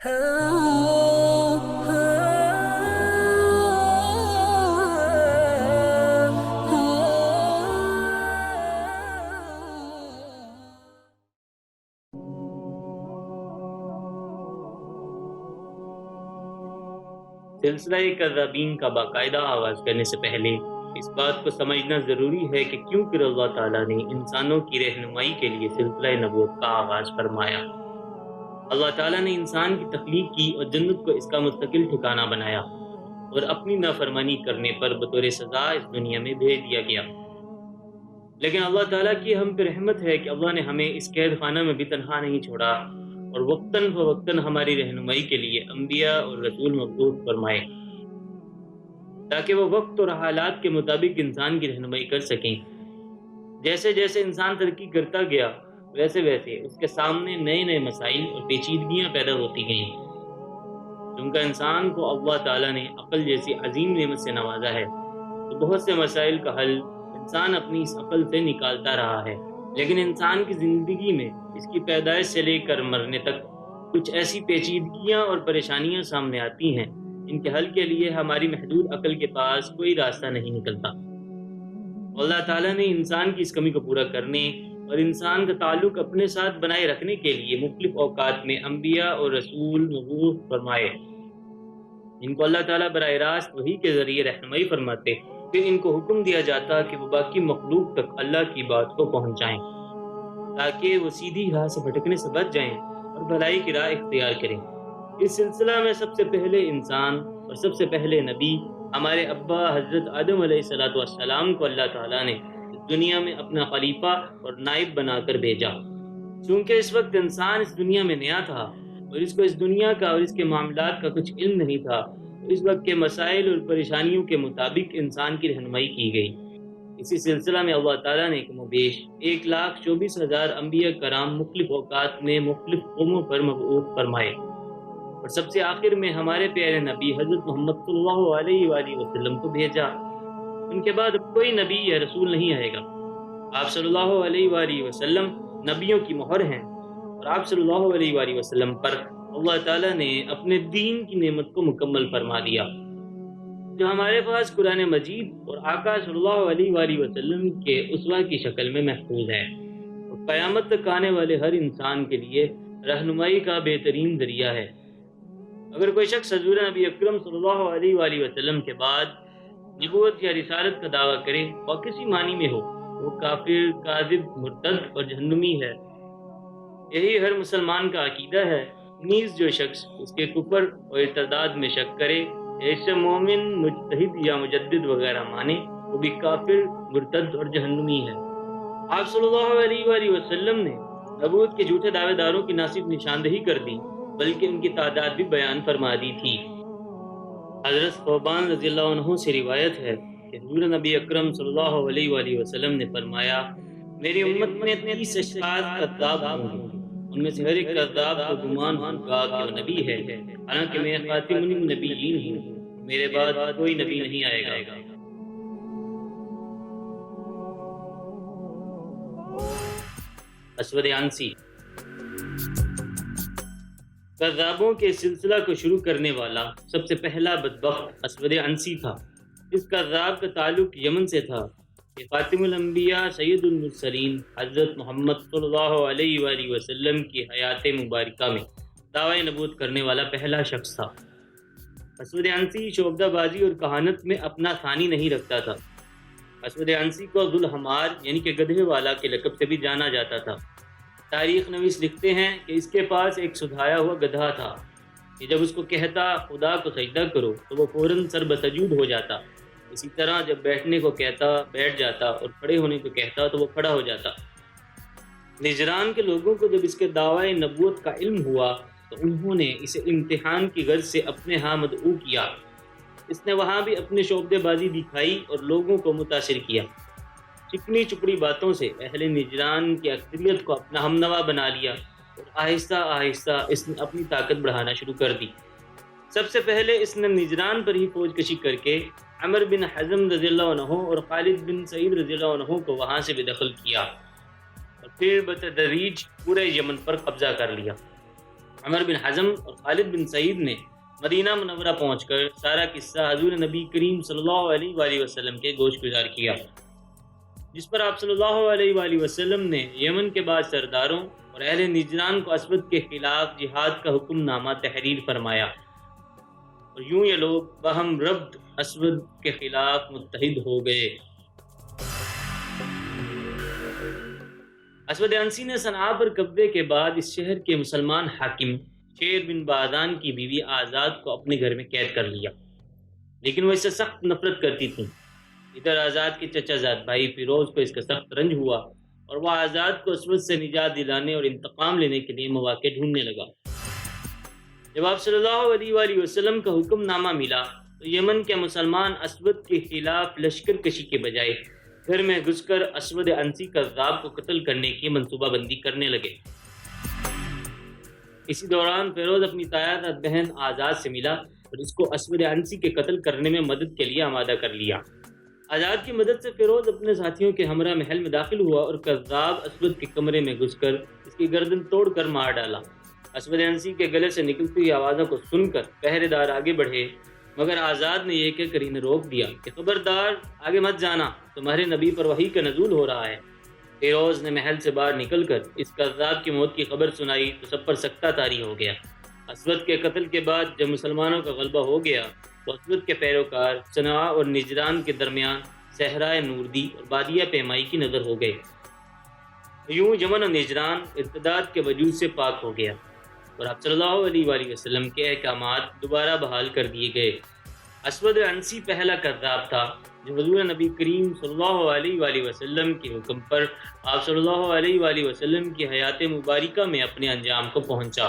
سلسلہ کذابین کا باقاعدہ آغاز کرنے سے پہلے اس بات کو سمجھنا ضروری ہے کہ کیوں پھر اللہ تعالیٰ نے انسانوں کی رہنمائی کے لیے سلسلہ نبوت کا آغاز فرمایا۔ اللہ تعالیٰ نے انسان کی تخلیق کی اور جنت کو اس کا مستقل ٹھکانہ بنایا اور اپنی نافرمانی کرنے پر بطور سزا اس دنیا میں بھیج دیا گیا۔ لیکن اللہ تعالیٰ کی ہم پہ رحمت ہے کہ اللہ نے ہمیں اس قید خانہ میں بھی تنہا نہیں چھوڑا اور وقتاً فوقتاً ہماری رہنمائی کے لیے انبیاء اور رسول مبعوث فرمائے تاکہ وہ وقت اور حالات کے مطابق انسان کی رہنمائی کر سکیں۔ جیسے جیسے انسان ترقی کرتا گیا ویسے ویسے اس کے سامنے نئے نئے مسائل اور پیچیدگیاں پیدا ہوتی گئیں۔ چونکہ انسان کو اللہ تعالیٰ نے عقل جیسی عظیم نعمت سے نوازا ہے تو بہت سے مسائل کا حل انسان اپنی اس عقل سے نکالتا رہا ہے، لیکن انسان کی زندگی میں اس کی پیدائش سے لے کر مرنے تک کچھ ایسی پیچیدگیاں اور پریشانیاں سامنے آتی ہیں ان کے حل کے لیے ہماری محدود عقل کے پاس کوئی راستہ نہیں نکلتا۔ اللہ تعالیٰ نے انسان کی اس کمی کو پورا کرنے اور انسان کا تعلق اپنے ساتھ بنائے رکھنے کے لیے مختلف اوقات میں انبیاء اور رسول مبعوث فرمائے، ان کو اللہ تعالیٰ براہ راست وحی کے ذریعے رہنمائی فرماتے، پھر ان کو حکم دیا جاتا کہ وہ باقی مخلوق تک اللہ کی بات کو پہنچائیں تاکہ وہ سیدھی راہ سے بھٹکنے سے بچ جائیں اور بھلائی کی راہ اختیار کریں۔ اس سلسلہ میں سب سے پہلے انسان اور سب سے پہلے نبی ہمارے ابا حضرت آدم علیہ السلام کو اللہ تعالیٰ نے اس دنیا میں اپنا خلیفہ اور نائب بنا کر بھیجا۔ چونکہ اس وقت انسان اس دنیا میں نیا تھا اور اس کو اس دنیا کا اور اس کے معاملات کا کچھ علم نہیں تھا، اس وقت کے مسائل اور پریشانیوں کے مطابق انسان کی رہنمائی کی گئی۔ اسی سلسلہ میں اللہ تعالیٰ نے کم و بیش 1,24,000 انبیاء کرام مختلف اوقات میں مختلف قوموں پر مبعوث فرمائے اور سب سے آخر میں ہمارے پیارے نبی حضرت محمد صلی اللہ علیہ وآلہ وسلم کو بھیجا۔ ان کے بعد کوئی نبی یا رسول نہیں آئے گا۔ آپ صلی اللہ علیہ وآلہ وسلم نبیوں کی مہر ہیں اور آپ صلی اللہ علیہ وآلہ وسلم پر اللہ تعالیٰ نے اپنے دین کی نعمت کو مکمل فرما دیا جو ہمارے پاس قرآن مجید اور آقا صلی اللہ علیہ وآلہ وسلم کے اسوہ کی شکل میں محفوظ ہے اور قیامت تک آنے والے ہر انسان کے لیے رہنمائی کا بہترین ذریعہ ہے۔ اگر کوئی شخص حضور نبی اکرم صلی اللہ علیہ وآلہ وسلم کے بعد نبوت یا رسالت کا دعویٰ کرے اور کسی معنی میں ہو وہ کافر، کاذب، مرتد اور جہنمی ہے۔ یہی ہر مسلمان کا عقیدہ ہے، نیز جو شخص اس کے کفر اور ارتداد میں شک کرے، ایسے مومن، مجتہد یا مجدد وغیرہ مانے، وہ بھی کافر، مرتد اور جہنمی ہے۔ آپ صلی اللہ علیہ وآلہ وسلم نے نبوت کے جھوٹے دعوے داروں کی نہ صرف نشاندہی کر دی بلکہ ان کی تعداد بھی بیان فرما دی تھی۔ حضرت ثوبان رضی اللہ عنہ سے روایت ہے کہ حضور نبی اکرم صلی اللہ علیہ وآلہ وسلم نے فرمایا، میری امت میں 30 اشخاص کذاب ہوں گے، ان میں سے ہر ایک کذاب کو گمان ہوگا کہ وہ نبی ہے، حالانکہ میں خاتم النبیین ہوں، میرے بعد کوئی نبی نہیں آئے گا۔ اسود عنسی کذابوں کے سلسلہ کو شروع کرنے والا سب سے پہلا بدبخت اسود عنسی تھا۔ اس کذاب کا تعلق یمن سے تھا کہ خاتم الانبیاء سید المرسلین حضرت محمد صلی اللہ علیہ وآلہ وسلم کی حیات مبارکہ میں دعوی نبوت کرنے والا پہلا شخص تھا۔ اسود عنسی شعبدہ بازی اور کہانت میں اپنا ثانی نہیں رکھتا تھا۔ اسود عنسی کو ذو الحمار یعنی کہ گدھے والا کے لقب سے بھی جانا جاتا تھا۔ تاریخ نویس لکھتے ہیں کہ اس کے پاس ایک سدھایا ہوا گدھا تھا کہ جب اس کو کہتا خدا کو سجدہ کرو تو وہ فوراً سر بسجود ہو جاتا، اسی طرح جب بیٹھنے کو کہتا بیٹھ جاتا اور کھڑے ہونے کو کہتا تو وہ کھڑا ہو جاتا۔ نجران کے لوگوں کو جب اس کے دعوی نبوت کا علم ہوا تو انہوں نے اسے امتحان کی غرض سے اپنے ہاں مدعو کیا۔ اس نے وہاں بھی اپنے شعبدے بازی دکھائی اور لوگوں کو متاثر کیا۔ چکنی چپڑی باتوں سے اہل نجران کی اکثریت کو اپنا ہمنوا بنا لیا اور آہستہ آہستہ اس نے اپنی طاقت بڑھانا شروع کر دی۔ سب سے پہلے اس نے نجران پر ہی فوج کشی کر کے عمر بن حزم رضی اللہ عنہ اور خالد بن سعید رضی اللہ عنہ کو وہاں سے بے دخل کیا اور پھر بتدریج پورے یمن پر قبضہ کر لیا۔ عمر بن حزم اور خالد بن سعید نے مدینہ منورہ پہنچ کر سارا قصہ حضور نبی کریم صلی اللہ علیہ وآلہ وسلم کے گوش گزار کیا، جس پر آپ صلی اللہ علیہ وآلہ وسلم نے یمن کے بعد سرداروں اور اہل نجران کو اسود کے خلاف جہاد کا حکم نامہ تحریر فرمایا، اور یوں یہ لوگ باہم ربط اسود کے خلاف متحد ہو گئے۔ اسود عنسی نے صنعاء پر قبضے کے بعد اس شہر کے مسلمان حاکم شیر بن بادان کی بیوی آزاد کو اپنے گھر میں قید کر لیا، لیکن وہ اس سے سخت نفرت کرتی تھیں۔ ادھر آزاد کے چچا زاد بھائی فیروز کو اس کا سخت رنج ہوا اور وہ آزاد کو اسود سے نجات دلانے اور انتقام لینے کے لیے مواقع ڈھونڈنے لگا۔ جب آپ صلی اللہ علیہ وآلہ وسلم کا حکم نامہ ملا تو یمن کے مسلمان اسود کے خلاف لشکر کشی کے بجائے گھر میں گھس کر اسود عنسی کذاب کو قتل کرنے کی منصوبہ بندی کرنے لگے۔ اسی دوران فیروز اپنی تایا بہن آزاد سے ملا اور اس کو اسود عنسی کے قتل کرنے میں مدد کے لیے آمادہ کر لیا۔ آزاد کی مدد سے فیروز اپنے ساتھیوں کے ہمراہ محل میں داخل ہوا اور کذاب اسود کے کمرے میں گھس کر اس کی گردن توڑ کر مار ڈالا۔ اسود عنسی کے گلے سے نکلتی ہوئی آوازوں کو سن کر پہرے دار آگے بڑھے، مگر آزاد نے یہ کہہ کر انہیں روک دیا کہ خبردار، آگے مت جانا، تمہارے نبی پر وحی کا نزول ہو رہا ہے۔ فیروز نے محل سے باہر نکل کر اس کذاب کی موت کی خبر سنائی تو سب پر سکتہ طاری ہو گیا۔ اسود کے قتل کے بعد جب مسلمانوں کا غلبہ ہو گیا تو اسود کے پیروکار صنعاء اور نجران کے درمیان صحرائے نوردی اور بادیہ پیمائی کی نظر ہو گئے۔ یوں یمن اور نجران ارتداد کے وجود سے پاک ہو گیا اور آپ صلی اللہ علیہ وآلہ وسلم کے احکامات دوبارہ بحال کر دیے گئے۔ اسود عنسی پہلا کذاب تھا جو حضور نبی کریم صلی اللہ علیہ وآلہ وسلم کے حکم پر آپ صلی اللہ علیہ وآلہ وسلم کی حیات مبارکہ میں اپنے انجام کو پہنچا۔